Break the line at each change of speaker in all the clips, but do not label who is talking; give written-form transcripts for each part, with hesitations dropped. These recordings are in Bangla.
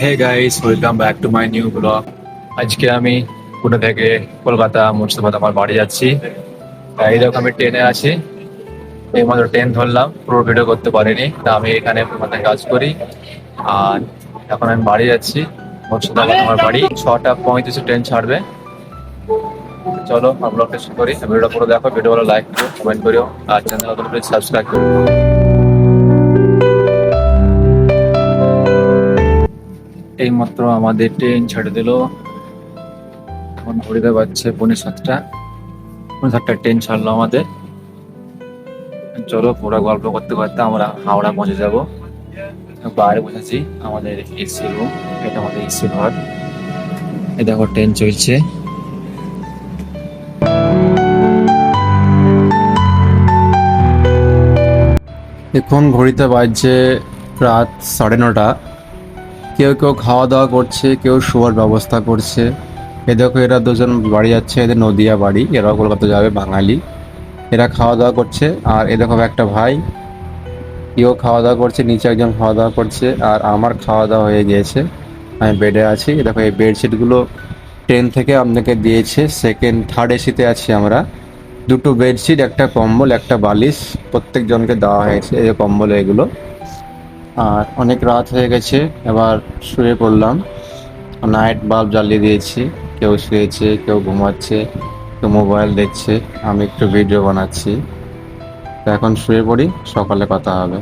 Hey guys, welcome back to my new blog. আজকে আমি পুনে থেকে কলকাতা মুর্শিদাবাদ আমার বাড়ি যাচ্ছি। এইরকম আমি ট্রেনে আছি, এইমাত্র ট্রেন ধরলাম, পুরো ভিডিও করতে পারিনি। তা আমি এখানে কলকাতায় কাজ করি। আর এখন আমি বাড়ি যাচ্ছি, মুর্শিদাবাদ আমার বাড়ি। 6:35 ট্রেন ছাড়বে। চলো আমরা ব্লগটা শুরু করি। ভিডিওটা পুরো দেখো, ভিডিও ভালো লাইক করো, কমেন্ট করো, আর চ্যানেল প্লিজ সাবস্ক্রাইব করো। এইমাত্র আমাদের ট্রেন ছেড়ে দিল। এখন ঘড়িতে বাজছে পৌনে 7টা। পৌনে 7টায় ট্রেন ছাড়লো আমাদের। চলো পুরো গল্প করতে করতে আমরা হাওড়া পৌঁছে যাব। বাইরে বসেছি, আমাদের এসি রুম, এটা আমাদের এসি ঘর। এই দেখো ট্রেন চলছে। এখন ঘড়িতে বাজছে রাত 9:30। কেউ কেউ খাওয়া দাওয়া করছে, কেউ শোয়ার ব্যবস্থা করছে। এ দেখো এরা দুজন বাড়ি যাচ্ছে, এদের নদিয়া বাড়ি, এরাও কলকাতা যাবে, বাঙালি। এরা খাওয়া দাওয়া করছে। আর এ দেখো একটা ভাই, কেউ খাওয়া দাওয়া করছে, নিচে একজন খাওয়া দাওয়া করছে। আর আমার খাওয়া দাওয়া হয়ে গিয়েছে, আমি বেডে আছি। এ দেখো এই বেডশিটগুলো ট্রেন থেকে আপনাকে দিয়েছে। সেকেন্ড থার্ড এসিতে আছি আমরা। দুটো বেডশিট, একটা কম্বল, একটা বালিশ প্রত্যেকজনকে দেওয়া হয়েছে, এই যে কম্বল এগুলো। আর অনেক রাত হয়ে গেছে, এবার শুয়ে পড়লাম। নাইট বাল্ব জ্বালিয়ে দিয়েছি। কেউ শুয়েছে, কেউ ঘুমাচ্ছে, কেউ মোবাইল দেখছে, আমি একটু ভিডিও বানাচ্ছি। তো এখন শুয়ে পড়ি, সকালে কথা হবে।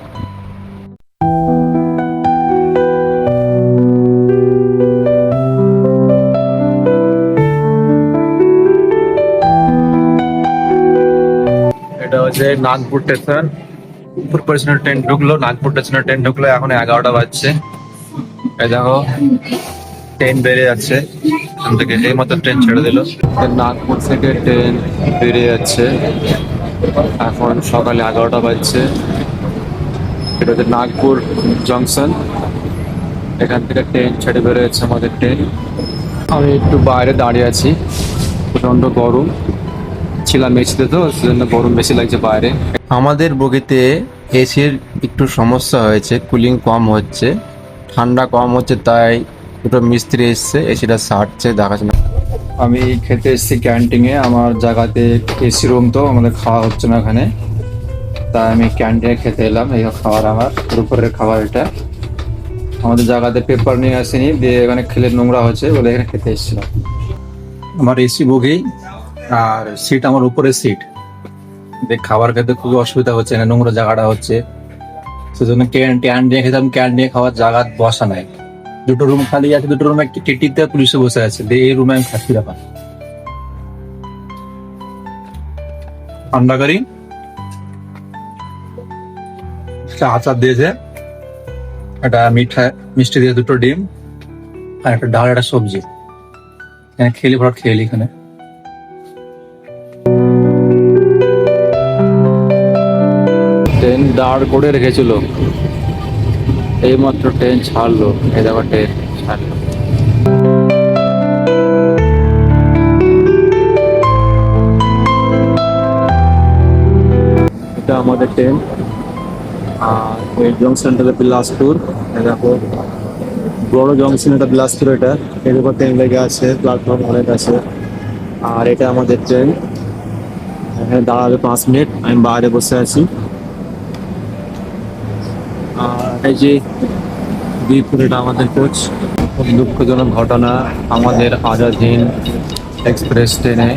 এটা হচ্ছে নাগপুর স্টেশন। পূর্ব স্টেশনের ট্রেন ঢুকলো, নাগপুর স্টেশনের ট্রেন ঢুকলো। এখন 11টা বাজছে। এই দেখো ট্রেন বেরিয়ে যাচ্ছে এখান থেকে, এই মাত্র ট্রেন ছেড়ে দিল। নাগপুর থেকে ট্রেন বেরিয়ে যাচ্ছে। এখন সকালে 11টা বাজছে। এটা হচ্ছে নাগপুর জংশন, এখান থেকে ট্রেন ছেড়ে বেরোচ্ছে আমাদের ট্রেন। আমি একটু বাইরে দাঁড়িয়ে আছি, প্রচন্ড গরম, ছিলাম এসিতে তো সেজন্য গরম বেশি লাগছে বাইরে। আমাদের বগিতে এসির একটু সমস্যা হয়েছে, কুলিং কম হচ্ছে, ঠান্ডা কম হচ্ছে, তাই দুটো মিস্ত্রি এসছে, এসিটা সারছে, দেখাশোনা। আমি খেতে এসেছি ক্যান্টিনে, আমার জায়গাতে এসি রুম, তো আমাদের খাওয়া হচ্ছে না এখানে, তাই আমি ক্যান্টিনে খেতে এলাম। এই খাবার, আমার দুপুরের খাবার এটা। আমাদের জায়গাতে পেপার নিয়ে আসেনি, দিয়ে এখানে খেলে নোংরা হচ্ছে বলে এখানে খেতে এসেছিলাম। আমার এসি বগি, আর সিট আমার উপরে সিট, দেখ খাবার খেতে খুবই অসুবিধা হচ্ছে, না নোংরা জায়গাটা হচ্ছে, সেজন্য ক্যান্টিনে খেতাম। ক্যান্টিনে খাওয়ার জায়গা বসা নাই, দুটো রুম খালি আছে, দুটো রুমে টিটিতে পুলিশে বসে আছে, দিয়ে এই রুমে আমি খাচ্ছি ব্যাপার। ঠান্ডা করি, আচার দিয়েছে, একটা মিষ্টি দিয়ে, দুটো ডিম, আর একটা ডাল, একটা সবজি। এখানে খেলি, ভালো খেলি এখানে। ট্রেন দাঁড় করে রেখেছিল, এই মাত্র ট্রেন ছাড়লো। এই দেখো ট্রেন ছাড়লো। এটা আমাদের ট্রেন। আর এই জংশনটা বিলাসপুর। এই দেখো বড় জংশন, এটা বিলাসপুর। এটা এর উপর ট্রেন লেগে আছে, প্ল্যাটফর্ম অনেক আছে। আর এটা আমাদের ট্রেন, এখানে দাঁড়াবে 5 মিনিট, আমি বাইরে বসে আছি। আর এই যে বীরপুর, এটা আমাদের কোচ। খুব দুঃখজনক ঘটনা আমাদের আজাদ হিন্দ এক্সপ্রেস ট্রেনে।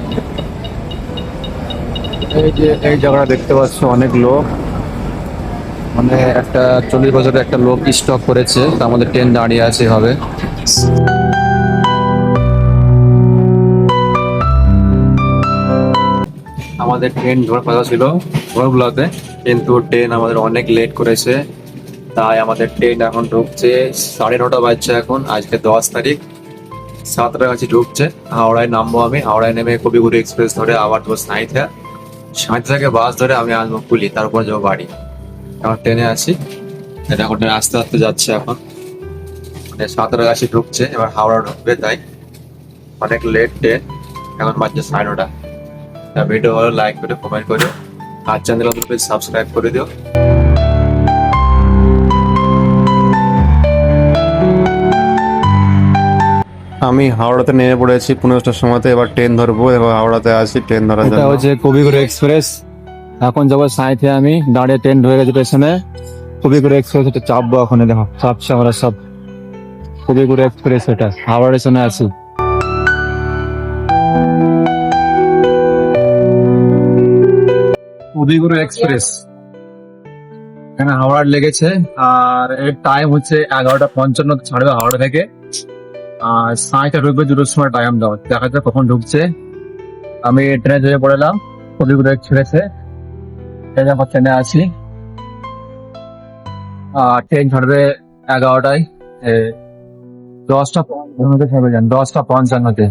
এই যে এই জায়গাটা দেখতে পাচ্ছ, অনেক লোক, মানে একটা 40 বছরের একটা লোক স্টক করেছে, তো আমাদের ট্রেন দাঁড়িয়ে আছে এভাবে। আমাদের ট্রেন ধরার কথা ছিল ভোরবেলাতে, কিন্তু ট্রেন আমাদের অনেক লেট করেছে, তাই আমাদের ট্রেন এখন ঢুকছে 9:30 বাজছে এখন। আজকে 10 তারিখ, 7টার কাছে ঢুকছে। হাওড়ায় নামবো আমি, হাওড়ায় নেমে কবিগুরু এক্সপ্রেস ধরে আবার যাবো সাঁইথিয়া। সাঁইথিয়া থেকে বাস ধরে আমি আসবো কুলি, তারপর যাবো বাড়ি। এখন ট্রেনে আছি, এটা এখন ট্রেন আস্তে আস্তে যাচ্ছে এখন, মানে 7টার কাছে ঢুকছে, এবার হাওড়া ঢুকবে, তাই অনেক লেট ট্রেন। এখন বাজছে 9:30। ভিডিও ভালো লাইক করে, কমেন্ট করে, আর চ্যানেল প্লিজ সাবস্ক্রাইব করে দিও।
আমি হাওড়াতে নেমে পড়েছি 15টার সময়তে, এবার ট্রেন ধরবো। এবার হাওড়াতে আছি ট্রেন ধরার
এটা
জন্য।
হচ্ছে কবিগুরু এক্সপ্রেস। এখন যাবো সাঁইথে, আমি দাঁড়িয়ে ট্রেন ঢুকে গেছে পেছনে। কবিগুরু এক্সপ্রেস এটা চাপবো এখন, দেখো চাপছে আমরা সব। কবিগুরু এক্সপ্রেস এটা হাওড়া স্টেশনে আছি। কবিগুরু এক্সপ্রেস এখানে হাওড়ার লেগেছে, আর এর টাইম হচ্ছে 11:55 ছাড়বে হাওড়া থেকে। আর সাঁইথে ঢুকবে 2টার সময় টাইম দাও, দেখা যাচ্ছে কখন ঢুকছে। আমি ট্রেনে চেপে পড়লাম কবিগুরু এক্সপ্রেসে। এখন ট্রেনে আছি, ট্রেন ছাড়বে 11টায়, 10:55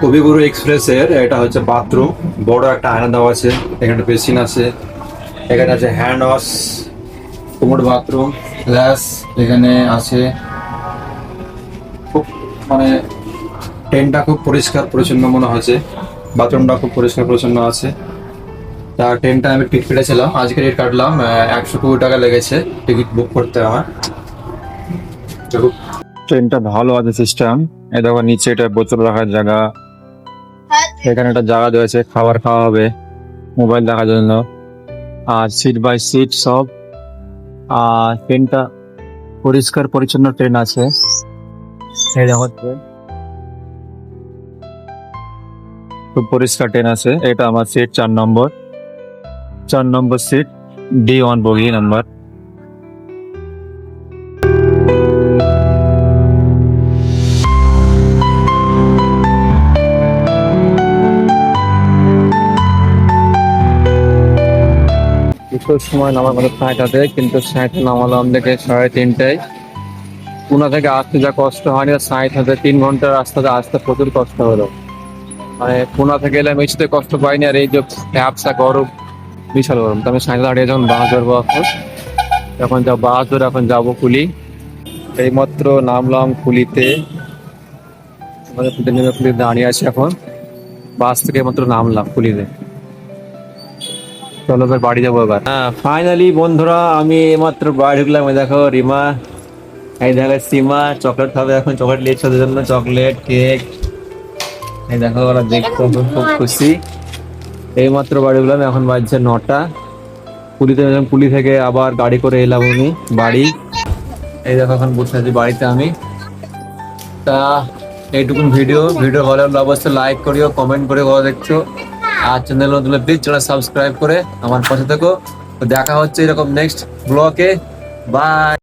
কবিগুরু এক্সপ্রেসের এটা হচ্ছে বাথরুম। বড় একটা আয়না দেওয়া আছে, এখানে বেসিন আছে, এখানে আছে hand wash, commode bathroom, glass এখানে আছে। খুব মানে ট্রেনটা খুব পরিষ্কার পরিচ্ছন্ন মনে হয়েছে, বাথরুমটা খুব পরিষ্কার পরিচ্ছন্ন আছে। তা ট্রেনটা আমি টিকিট কেটেছিলাম, আজকে টিকিট কাটলাম, 120 টাকা লেগেছে টিকিট বুক করতে আমার। তো
ট্রেনটা ভালো আছে সিস্টেম। এই দেখো নিচে এটা বোতল রাখার জায়গা, এখানে একটা জায়গা রয়েছে খাবার খাওয়া হবে, মোবাইল দেখার জন্য, আর সিট বাই সিট সব। আর ট্রেনটা পরিষ্কার পরিচ্ছন্ন ট্রেন আছে। এই দেখো ট্রেন খুব পরিষ্কার ট্রেন আছে। এটা আমার সিট 4 নম্বর সিট, D1 বগি নাম্বার। দুটোর সময় নামার কথা সাঁইটাতে, কিন্তু সাঁইতে নামালাম দেখে 3:30টায়। পুনা থেকে আসতে যা কষ্ট হয়নি, সাঁইটাতে 3 ঘন্টার রাস্তাতে আসতে প্রচুর কষ্ট হলো। মানে পুনা থেকে এলাম এসে কষ্ট পাইনি, আর এই যে ব্যবসা গরম, বিশাল গরম। তো আমি সাঁইতে দাঁড়িয়ে যখন বাস ধরবো এখন বাস ধরে এখন যাবো কুলি। এইমাত্র নামলাম কুলিতে, নেমে কুলিতে দাঁড়িয়ে আছি এখন। বাস থেকে মাত্র নামলাম কুলিতে, চলো এবার বাড়ি যাবো এবার। হ্যাঁ ফাইনালি বন্ধুরা আমি এইমাত্র বাড়ি ঢুকলাম। এই দেখো রিমা, এই দেখো সীমা চকলেট খাবে এখন, চকলেট নিয়েছে ওদের জন্য, চকলেট কেক। এই দেখো ওরা দেখতে খুব খুশি। এইমাত্র বাড়ি ঢুকলাম, এখন বাজছে 9টা। পুলি থেকে আবার গাড়ি করে এলাম আমি বাড়ি। এই দেখো এখন বসে আছি বাড়িতে আমি। তা এইটুকুন ভিডিও ভালো লাগলে অবশ্যই লাইক করিও, কমেন্ট করে ভালো দেখছো। আর চ্যানেল নতুন প্লিজ চ্যানেল সাবস্ক্রাইব করে আমার পাশে থেকো। তো দেখা হচ্ছে এরকম নেক্সট ব্লগে। বাই।